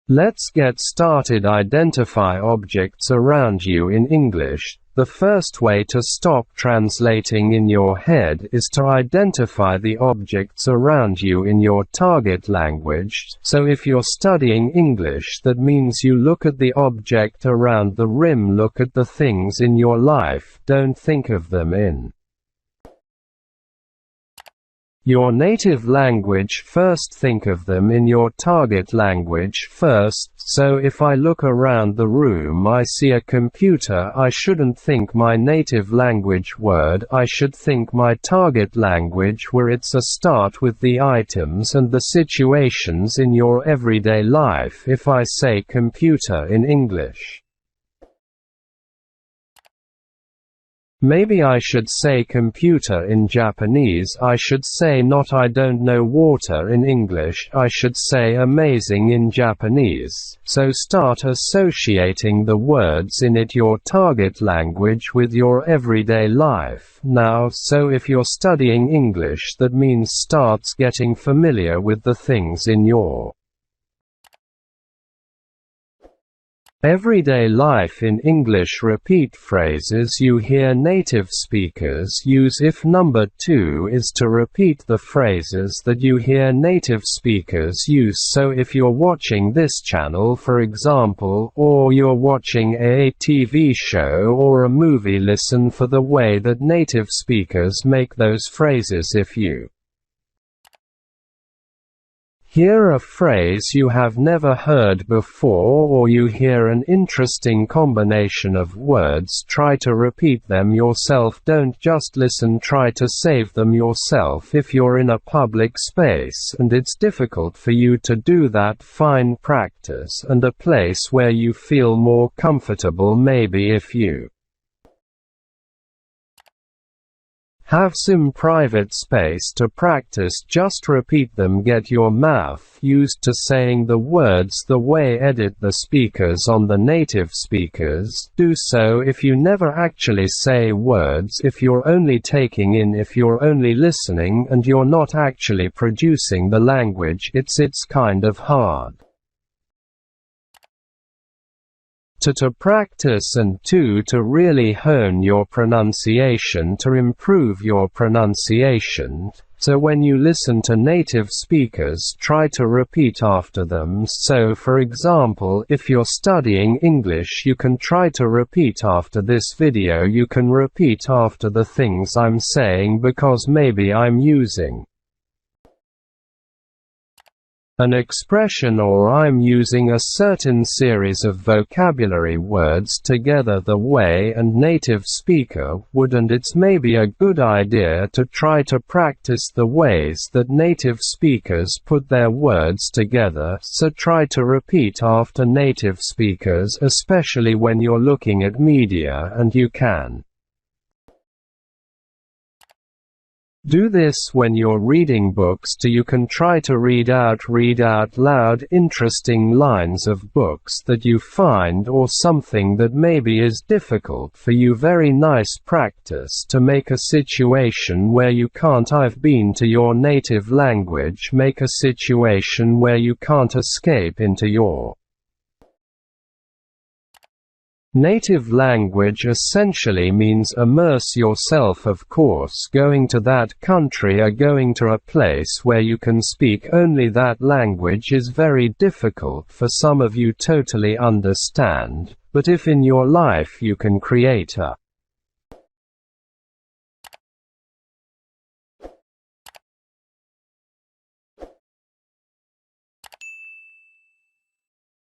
Let's get started. Identify objects around you in English. The first way to stop translating in your head is to identify the objects around you in your target language. So if you're studying English, that means you look at the object around the rim, look at the things in your life, don't think of them in your native language first, think of them in your target language first. So if I look around the room, I see a computer, I shouldn't think my native language word, I should think my target language, where it's a start with the items and the situations in your everyday life. If I say computer in English, maybe I should say computer in Japanese. I should say not I don't know water in English. I should say amazing in Japanese. So start associating the words in it, your target language, with your everyday life. Now, so if you're studying English, that means starts getting familiar with the things in your everyday life. In English, repeat phrases you hear native speakers use. If number 2 is to repeat the phrases that you hear native speakers use. So if you're watching this channel, for example, or you're watching a TV show or a movie, listen for the way that native speakers make those phrases. If you hear a phrase you have never heard before, or you hear an interesting combination of words, try to repeat them yourself. Don't just listen, try to save them yourself. If you're in a public space and it's difficult for you to do that, find practice and a place where you feel more comfortable. Maybe if you have some private space to practice, just repeat them. Get your mouth used to saying the words the way edit the speakers on the native speakers do. So if you never actually say words, if you're only taking in, if you're only listening and you're not actually producing the language, it's kind of hard to practice, and to really hone your pronunciation, to improve your pronunciation. So when you listen to native speakers, try to repeat after them. So for example, if you're studying English, you can try to repeat after this video. You can repeat after the things I'm saying, because maybe I'm using an expression or I'm using a certain series of vocabulary words together the way a native speaker would, and it's maybe a good idea to try to practice the ways that native speakers put their words together. So try to repeat after native speakers, especially when you're looking at media, and you can do this when you're reading books too. You can try to read out loud interesting lines of books that you find, or something that maybe is difficult for you. Very nice practice to make a situation where you can't. I've been to your native language. Make a situation where you can't escape into your native language. Essentially means immerse yourself, of course. Going to that country or going to a place where you can speak only that language is very difficult for some of you. Totally understand. But if in your life you can create a